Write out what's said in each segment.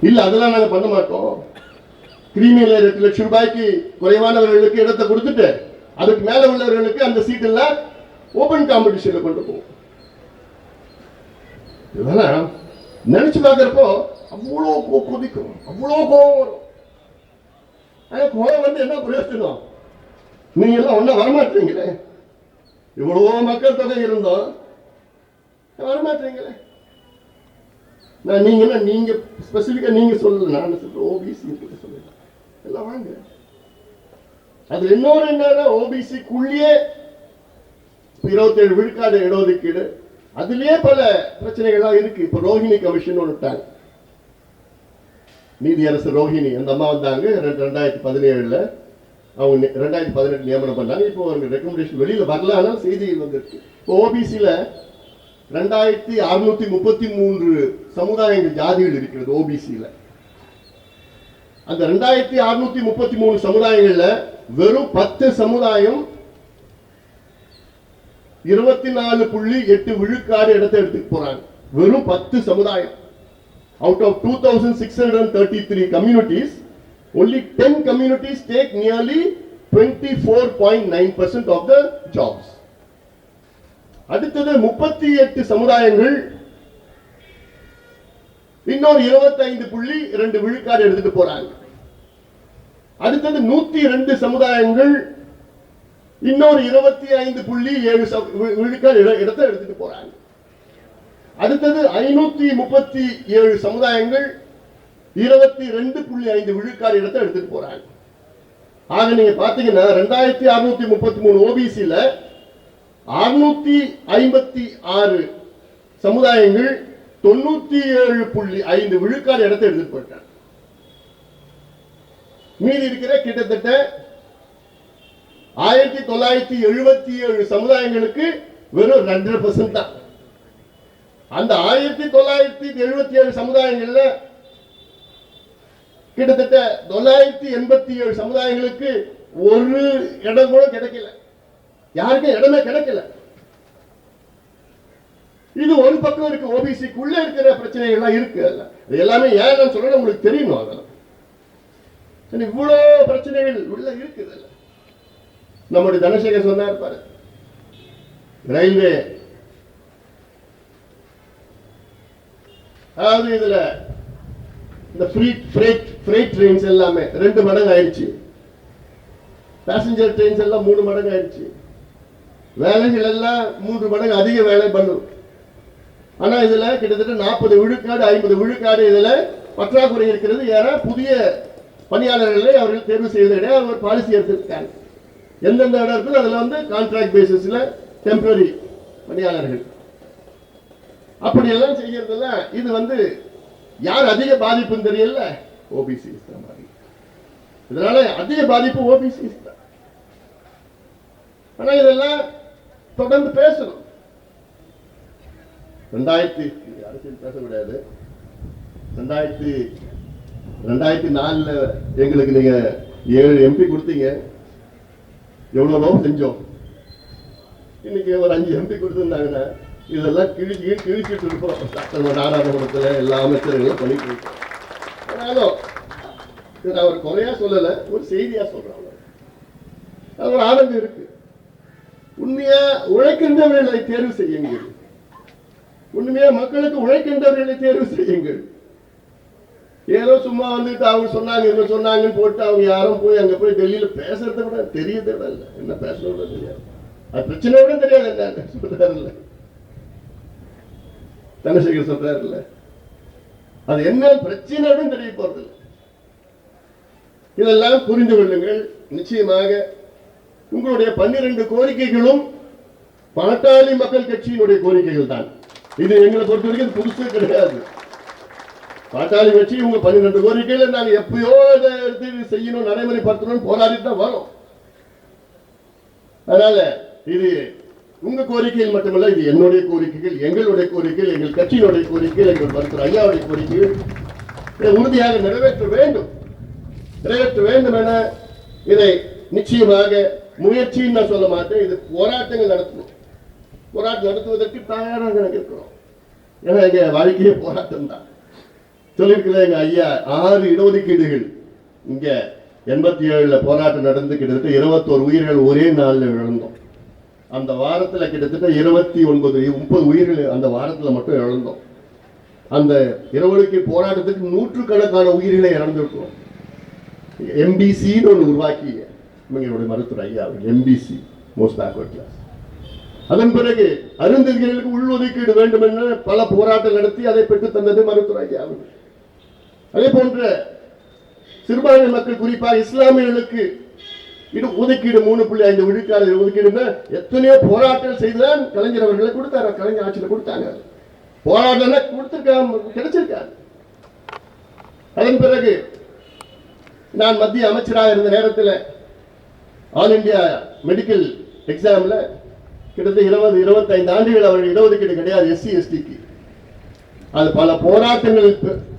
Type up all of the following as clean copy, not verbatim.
இல்ல அதெல்லாம் நாங்க பண்ண மாட்டோம். கிரீமியில 2 லட்சம் ரூபாய்க்கு குறைவானவர்களுக்கு இடத்தை கொடுத்துட்டு அதுக்கு மேல உள்ளவர்களுக்கு அந்த சீட் எல்லாம் ஓபன் காம்படிஷன்ல கொண்டு போவோம். இதெல்லாம் நினைச்சு பார்க்கிறப்போ அவ்வளோ கொதிக்கும், அவ்வளோ கோபம் வரும். ஆனா கோபம் வந்து என்ன பிரயோஜனம்? நீங்க எல்லாம் ஒன்னா வரமாட்டீங்களே, இவ்வளவோ மக்கள் தொகை இருந்தோம் வரமாட்டீங்களே. நான் நீங்க ஸ்பெசிபிக்கா நீங்க சொல்லல, நான் சொல்றேன் ஓபிசி சொல்லுங்க எல்லாம் வாங்க. அது இன்னொரு என்னன்னா ஓபிசிக்குள்ளேயே 27 விழுக்காடு இடஒதுக்கீடு, அதுலயே பல பிரச்சனைகள்லாம் இருக்கு. இப்ப ரோஹிணி கமிஷன் ஒன்னுட்டாங்க, நீதியரசர் ரோஹிணி அந்த அம்மா வந்தாங்க 2017 அவங்க 2018 நியமனம் பண்ணாங்க. இப்போ அவங்க ரெக்கமெண்டேஷன் வெளியில வரல, ஆனால் செய்திகள் வந்திருக்கு. இப்போ ஓபிசில 2633 சமுதாயங்கள் ஜாதிகள் இருக்கிறது ஓபிசில. அந்த 2633 சமுதாயங்கள்ல வெறும் 10 சமுதாயம் 24.8 விழுக்காடு இடத்தை எடுத்துட்டு போறாங்க. வெறும் 10 சமுதாயம். Out of 2633 communities, only 10 communities take nearly 24.9% of the jobs. அடுத்தது 38 சமுதாயங்கள் இன்னொரு 25.2 விழுக்காடு எடுத்துட்டு போறாங்க. அடுத்தது 102 சமுதாயங்கள் இன்னொரு 25.7 விழுக்காடு இடத்தை எடுத்துட்டு போறாங்க. அடுத்தது 537 சமுதாயங்கள் 22.5 விழுக்காடு இடத்தை எடுத்துட்டு போறாங்க. ஆக நீங்க பாத்தீங்கன்னா 2633 ஓபிசில 656 சமுதாயங்கள் 97.5 விழுக்காடு இடத்தை எடுத்துட்டு போயிட்டாங்க. மீதி இருக்கிற கிட்டத்தட்ட 1977 சமுதாயங்களுக்கு வெறும் 2% தான். அந்த 1977 சமுதாயங்கள்ல கிட்டத்தட்ட 987 சமுதாயங்களுக்கு ஒரு இடம் கூட கிடைக்கல, யாருக்கும் இடமே கிடைக்கல. இது ஒரு பக்கம் இருக்கு. ஓபிசிக்குள்ள இருக்கிற பிரச்சனைகள் எல்லாம் இருக்கு. எல்லாமே ஏன் சொல்ல உங்களுக்கு தெரியணும். அதெல்லாம் இவ்வளவு பிரச்சனைகள் உள்ள இருக்குது. நம்முடைய தனசேகர் சொன்னார் பாரு, ரயில்வே அதாவது இதுல இந்த ஃப்ரைட் ட்ரெயின்ஸ் எல்லாமே 2 மடங்கு ஆயிடுச்சு, பேசஞ்சர் ட்ரெயின்ஸ் எல்லாம் 3 மடங்கு ஆயிடுச்சு, வேலைகள் எல்லாம் 3 மடங்கு அதிக வேலை பண்ணும். ஆனா இதுல கிட்டத்தட்ட 40 விழுக்காடு 50 விழுக்காடு இதுல பற்றாக்குறை இருக்கிறது. ஏன்னா புதிய பணியாளர்களை அவர்கள் தேர்வு செய்வதை ஒரு பாலிசி எடுத்திருக்காங்க. எந்தெந்த இடம் இருக்குது அதுல வந்து கான்ட்ராக்ட் பேசிஸ்ல டெம்பரரி பணியாளர்கள் அப்படி எல்லாம் செய்யறதுல இது வந்து யார் அதிக பாதிப்புன்னு தெரியல, ஓபிசி. இதனால அதிக பாதிப்பு ஓபிசி தான். ஆனா இதெல்லாம் தொடர்ந்து பேசணும். அரசியல் பேச முடியாது. 2004 எங்களுக்கு நீங்க 7 MP கொடுத்தீங்க, எவ்வளவோ செஞ்சோம். இன்னைக்கு ஒரு 5 MP கொடுத்திருந்தாங்கன்னா இதெல்லாம் கிழிச்சிட்டு இருப்போம். நாடாளுமன்றத்தில் எல்லா அமைச்சர்களும் பண்ணிட்டு இருக்கோம். ஆனாலும் நான் ஒரு குறையா சொல்லல, ஒரு செய்தியா சொல்றேன். அது ஒரு ஆனந்தம் இருக்கு. உண்மையா உழைக்கின்றவர்களை தேர்வு செய்யுங்கள், உண்மையா மக்களுக்கு உழைக்கின்றவர்களை தேர்வு செய்யுங்கள். ஏதோ சும்மா வந்துட்டு அவங்க சொன்னாங்க இவங்க சொன்னாங்கன்னு போட்டு அவங்க யாரும் போய் அங்க போய் டெல்லியில பேசுறதை விட தெரியதை விட இல்லை, என்ன பேசணும் தெரியாது, அது பிரச்சனை விட தெரியாது. என்ன சொல்றாருல்ல தனசேகர் சொல்றாருல்ல, அது என்ன பிரச்சனை தெரிய போறது இல்லை. இதெல்லாம் புரிந்து கொள்ளுங்கள். நிச்சயமாக உங்களுடைய 12 கோரிக்கைகளும் பாட்டாளி மக்கள் கட்சியினுடைய கோரிக்கைகள் தான். இது எங்களை பொறுத்த வரைக்கும் புதுசு கிடையாது. பாட்டாளி கட்சி உங்க 12 கோரிக்கையில நாங்க எப்பயோ எடுத்து செய்யணும், நடைமுறைப்படுத்தணும், போராடிட்டு தான் வரோம். அதனால இது உங்க கோரிக்கைகள் மட்டுமல்ல, இது என்னுடைய கோரிக்கைகள், எங்களுடைய கோரிக்கைகள், எங்கள் கட்சியினுடைய கோரிக்கைகள், எங்கள் மருத்துவர் ஐயாவுடைய கோரிக்கைகள் உறுதியாக நிறைவேற்ற வேண்டும் என இதை நிச்சயமாக முயற்சின்னு நான் சொல்ல மாட்டேன். இது போராட்டங்கள் நடத்தணும். போராட்டம் நடத்துவதற்கு தயாராக இருக்கிறோம். ஏன்னா எங்க வாழ்க்கையே போராட்டம் தான். சொல்லியிருக்கிறேங்க ஐயா, 6 இடஒதுக்கீடுகள் இங்க 87 போராட்டம் நடந்து கிட்டத்தட்ட 21 உயிர்கள் ஒரே நாளில் இழந்தோம். அந்த வாரத்துல கிட்டத்தட்ட 29-30 உயிர்கள் அந்த வாரத்துல மட்டும் இழந்தோம். அந்த இடஒதுக்கீடு போராட்டத்துக்கு நூற்றுக்கணக்கான உயிர்களை இறந்திருக்கிறோம். எம்பிசி ஒன்று உருவாக்கி எங்களுடைய மருத்துவர் ஐயா எம்பிசி, மோஸ்ட் பேக்வர்ட் கிளாஸ். அதன் பிறகு அருந்ததிகளுக்கு உள்ஒதுக்கீடு வேண்டும் என்று பல போராட்டம் நடத்தி அதை பெற்றுத் தந்தது மருத்துவர் ஐயா. அதே போன்ற சிறுபான்மை மக்கள், குறிப்பாக இஸ்லாமியர்களுக்கு ஒதுக்கீடு 3.5 விழுக்காடு ஒதுக்கீடு எத்தனையோ போராட்டம் செய்துதான் கலைஞர் அவர்களை கொடுத்தாரு. கலைஞர் ஆட்சியில் கொடுத்தாங்க. போராட்டம் கொடுத்திருக்காங்க, கிடைச்சிருக்காரு. அதன் பிறகு நான் மத்திய அமைச்சராக இருந்த நேரத்தில் ஆல் இந்தியா மெடிக்கல் எக்ஸாம்ல கிட்டத்தட்ட 20-25 ஆண்டுகள் அவர்கள் இடஒதுக்கீடு கிடையாது எஸ்சி எஸ்டிக்கு. அது பல போராட்டங்கள்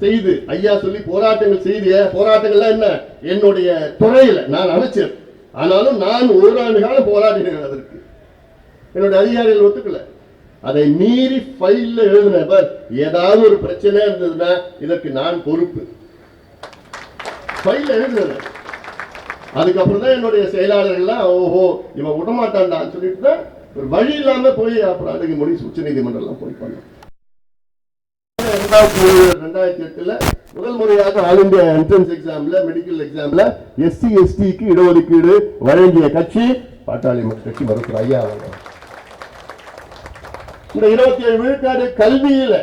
செய்து ஐயா சொல்லி போராட்டங்கள் செய்து, போராட்டங்கள்லாம் என்ன, என்னுடைய துறையில் நான் அமைச்சர் ஆனாலும் நான் ஓராண்டு காலம் போராடினேன். அதற்கு என்னுடைய அதிகாரிகள் ஒத்துக்கல. அதை மீறி ஃபைல்ல எழுதின, ஏதாவது ஒரு பிரச்சனை இருந்ததுன்னா இதற்கு நான் பொறுப்பு, ஃபைல்ல எழுதுனேன். அதுக்கப்புறம் தான் என்னுடைய செயலாளர்கள்லாம் ஓஹோ இவன் விடமாட்டான்டான்னு சொல்லிட்டு தான் ஒரு வழி இல்லாம போய் அப்புறம் அணுகுமொழி உச்ச நீதிமன்றம் போய் பண்ணோம். 2008 முதல் முறையாக ஆல் இந்தியா என்ட்ரன்ஸ் எக்ஸாம்ல மெடிக்கல் எக்ஸாம்ல எஸ்சி எஸ்டிக்கு இடஒதுக்கீடு வழங்கிய கட்சி பாட்டாளி மக்கள் கட்சி, மருத்துவர் ஐயா அவர்கள். இந்த 27 விழுக்காடு கல்வியில,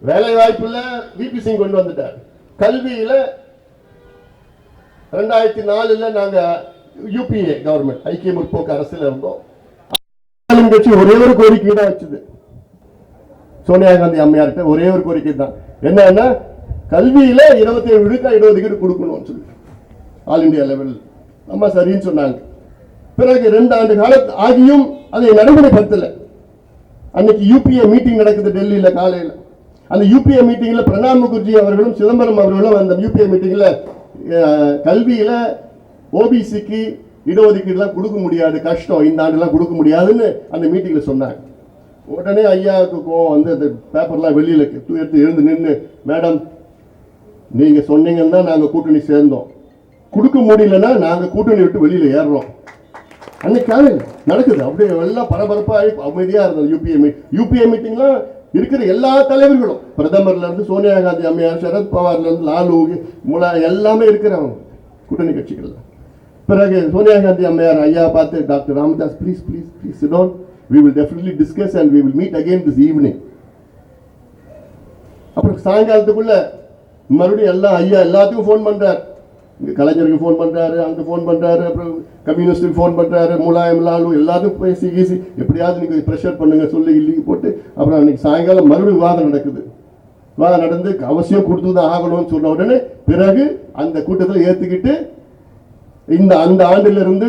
வேலை வாய்ப்புல விபி சிங் கொண்டு வந்துட்டார். கல்வியில 2004 நாங்க யூபிஏ கவர்மெண்ட் ஐக்கிய முற்போக்கு அரசில் இருந்தோம். கட்சி ஒரே ஒரு கோரிக்கை தான் வச்சது, சோனியா காந்தி அம்மையார்கிட்ட ஒரே ஒரு கோரிக்கை தான், என்னன்னா கல்வியில 27 விழுக்காடு இடஒதுக்கீடு கொடுக்கணும்னு சொல்லி ஆல் இந்தியா லெவல். அம்மா சரின்னு சொன்னாங்க. பிறகு 2 ஆண்டு காலம் ஆகியும் அதை நடைமுறைப்படுத்தல. அன்னைக்கு யூபிஏ மீட்டிங் நடக்குது டெல்லியில காலையில. அந்த யூபிஏ மீட்டிங்ல பிரணாப் முகர்ஜி அவர்களும் சிதம்பரம் அவர்களும் அந்த யூபிஏ மீட்டிங்ல கல்வியில ஓபிசிக்கு இடஒதுக்கீடுலாம் கொடுக்க முடியாது, கஷ்டம், இந்த ஆண்டுலாம் கொடுக்க முடியாதுன்னு அந்த மீட்டிங்ல சொன்னாங்க. உடனே ஐயாவுக்கு கோவம் வந்து அந்த பேப்பர்லாம் வெளியில எடுத்து எழுந்து நின்று, மேடம் நீங்க சொன்னீங்கன்னா நாங்க கூட்டணி சேர்ந்தோம், கொடுக்க முடியலன்னா நாங்க கூட்டணி விட்டு வெளியில ஏறுறோம். அன்னைக்கு காலையில் நடக்குது. அப்படியே எல்லாம் பரபரப்பா அமைதியா இருந்தது. யூபிஏ மீட்டிங்லாம் இருக்கிற எல்லா தலைவர்களும், பிரதமர்ல இருந்து சோனியா காந்தி அம்மையார், சரத் பவார்ல இருந்து லாலு, முலா எல்லாமே இருக்கிறவங்க கூட்டணி கட்சிகள். பிறகு சோனியா காந்தி அம்மையார் ஐயா பார்த்து, doctor Ramadoss please please please sit down, we will definitely discuss and we will meet again this evening. அப்புறம் சாயங்காலத்துக்குள்ள மறுபடியும் எல்லாம் ஐயா எல்லாத்துக்கும் ஃபோன் பண்றாரு. இங்க கலைஞருக்கு ஃபோன் பண்றாரு, அங்க ஃபோன் பண்றாரு, அப்புறம் கம்யூனிஸ்டுக்கு ஃபோன் பண்றாரு, முலாயம், லாலு எல்லாத்துக்கும் பேசி கீசி எப்படியாவது நீங்க ப்ரெஷர் பண்ணுங்க சொல்லி இல்லி போட்டு அப்புறம் அன்னைக்கு சாயங்காலம் மறுபடியும் விவாதம் நடக்குது. விவாதம் நடந்து அவசியம் கொடுத்துதான் ஆகணும்னு சொன்ன உடனே பிறகு அந்த கூட்டத்தில் ஏத்துக்கிட்டு அந்த ஆண்டிலிருந்து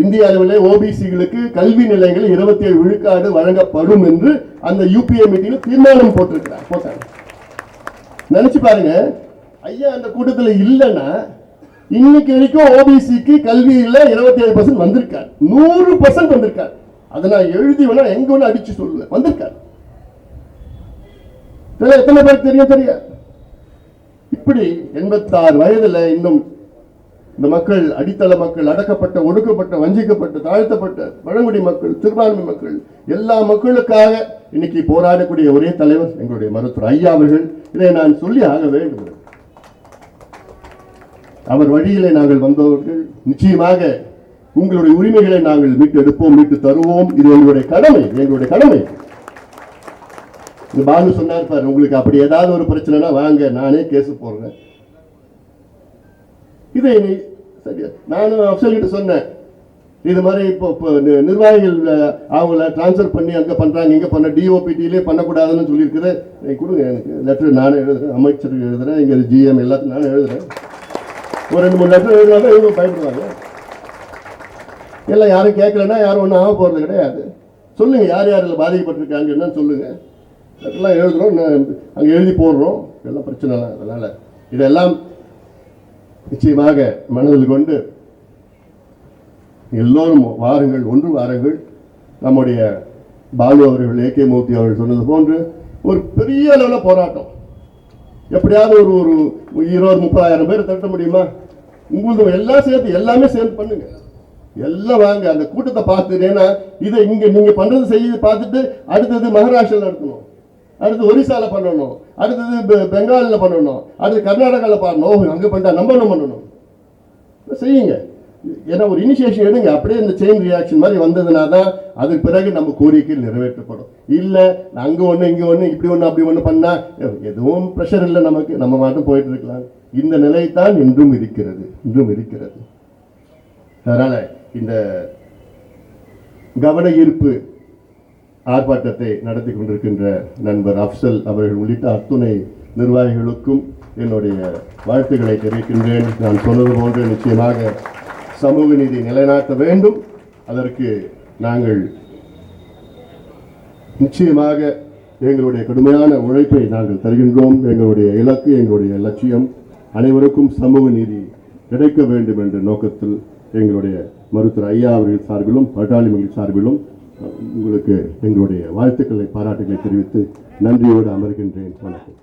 இந்திய அளவில் ஓபிசிகளுக்கு கல்வி நிலையங்கள் 27 விழுக்காடு வழங்கப்படும் என்று அந்த யூபிஏ மீட்டிங்ல தீர்மானம் போட்டாங்க. நினைச்சு பாருங்க, ஐயா அந்த கூட்டத்தில் இல்லைன்னா இன்னைக்கு வரைக்கும் ஓபிசிக்கு கல்வியில 27% வந்திருக்காரு, 100% வந்திருக்காரு. அதை நான் எழுதி வேணா எங்க வேணா அடிச்சு சொல்லுவேன், வந்திருக்காரு. எத்தனை பேருக்கு தெரியாது. இப்படி 86 வயதுல இன்னும் இந்த மக்கள், அடித்தள மக்கள், அடக்கப்பட்ட, ஒடுக்கப்பட்ட, வஞ்சிக்கப்பட்ட, தாழ்த்தப்பட்ட பழங்குடி மக்கள், சிறுபான்மை மக்கள், எல்லா மக்களுக்காக இன்னைக்கு போராடக்கூடிய ஒரே தலைவர் எங்களுடைய மருத்துவர் ஐயா அவர்கள். இதை நான் சொல்லி ஆக வேண்டும். அவர் வழியிலே நாங்கள் வந்தவர்கள். நிச்சயமாக உங்களுடைய உரிமைகளை நாங்கள் மீட்டு எடுப்போம், மீட்டு தருவோம். இது எங்களுடைய கடமை, எங்களுடைய கடமை. பாலு சொன்னார் பாரு, உங்களுக்கு அப்படி ஏதாவது ஒரு பிரச்சனைனா வாங்க, நானே கேஸ் போடுறேன். இதை நானும் அப்சல் கிட்ட சொன்னேன், இது மாதிரி இப்போ நிர்வாகிகள் அவங்கள டிரான்ஸ்ஃபர் பண்ணி அங்கே பண்ணுறாங்க, இங்கே பண்ண டிஓபிடியிலே பண்ணக்கூடாதுன்னு சொல்லியிருக்குது. கொடுங்க எனக்கு லெட்டர், நானே எழுதுறேன், அமைச்சருக்கு எழுதுறேன், இங்கே ஜிஎம் எல்லாத்தையும் நானே எழுதுறேன். ஒரு 2-3 லெட்டர் எழுதுனா தான் இவங்க பயப்படுவாங்க. எல்லாம் யாரும் கேட்கலன்னா யாரும் ஒன்றும் ஆக போகிறது கிடையாது. சொல்லுங்க யார் யாரில் பாதிக்கப்பட்டிருக்காங்க என்னன்னு சொல்லுங்க. லெட்டர்லாம் எழுதுறோம், அங்கே எழுதி போடுறோம், எல்லாம் பிரச்சனை இல்லை. அதனால இதெல்லாம் நிச்சயமாக மனதில் கொண்டு எல்லோரும் வாருங்கள், ஒன்று வாருங்கள். நம்முடைய பாலு அவர்கள், ஏகே மூர்த்தி அவர்கள் சொன்னது போன்று ஒரு பெரிய அளவில் போராட்டம், எப்படியாவது ஒரு ஒரு 20-30,000 பேர் தட்ட முடியுமா? உங்களுக்கு எல்லாம் சேர்த்து எல்லாமே சேர்ந்து பண்ணுங்க, எல்லாம் வாங்க அந்த கூட்டத்தை பார்த்துட்டு. ஏன்னா இதை இங்க நீங்க பண்றது செய்ய பார்த்துட்டு அடுத்தது மகாராஷ்டிரால நடத்தணும், அடுத்து ஒரிசால பண்ணணும், அடுத்தது பெங்காலில் பண்ணணும், அடுத்து கர்நாடகாவில் பண்ணணும், அங்கே பண்ணிட்டா நம்ம என்ன பண்ணணும் செய்யுங்க. ஏன்னா ஒரு இனிஷியேஷன் எடுங்க. அப்படியே இந்த செயின் ரியாக்ஷன் மாதிரி வந்ததுனா தான் அதுக்கு பிறகு நம்ம கோரிக்கைகள் நிறைவேற்றப்படும். இல்லை அங்கே ஒன்று இங்கே ஒன்று இப்படி ஒன்று அப்படி ஒன்று பண்ணால் எதுவும் ப்ரெஷர் இல்லை நமக்கு, நம்ம மட்டும் போயிட்டு இருக்கலாம். இந்த நிலை தான் இன்றும் இருக்கிறது, இன்றும் இருக்கிறது. அதனால இந்த கவன ஈர்ப்பு ஆர்ப்பாட்டத்தை நடத்தி கொண்டிருக்கின்ற நண்பர் அப்சல் அவர்கள் உள்ளிட்ட அத்துணை நிர்வாகிகளுக்கும் என்னுடைய வாழ்த்துக்களை தெரிவிக்கின்றேன். நான் சொன்னது போன்று நிச்சயமாக சமூக நீதி நிலைநாட்ட வேண்டும். அதற்கு நாங்கள் நிச்சயமாக எங்களுடைய கடுமையான உழைப்பை நாங்கள் தருகின்றோம். எங்களுடைய இலக்கு, எங்களுடைய லட்சியம் அனைவருக்கும் சமூக நீதி கிடைக்க வேண்டும் என்ற நோக்கத்தில் எங்களுடைய மருத்துவர் ஐயா அவர்கள் சார்பிலும் பாட்டாளி மக்கள் சார்பிலும் உங்களுக்கு எங்களுடைய வாழ்த்துக்களை பாராட்டுகளை தெரிவித்து நன்றியோடு அமர்கின்றேன். வணக்கம்.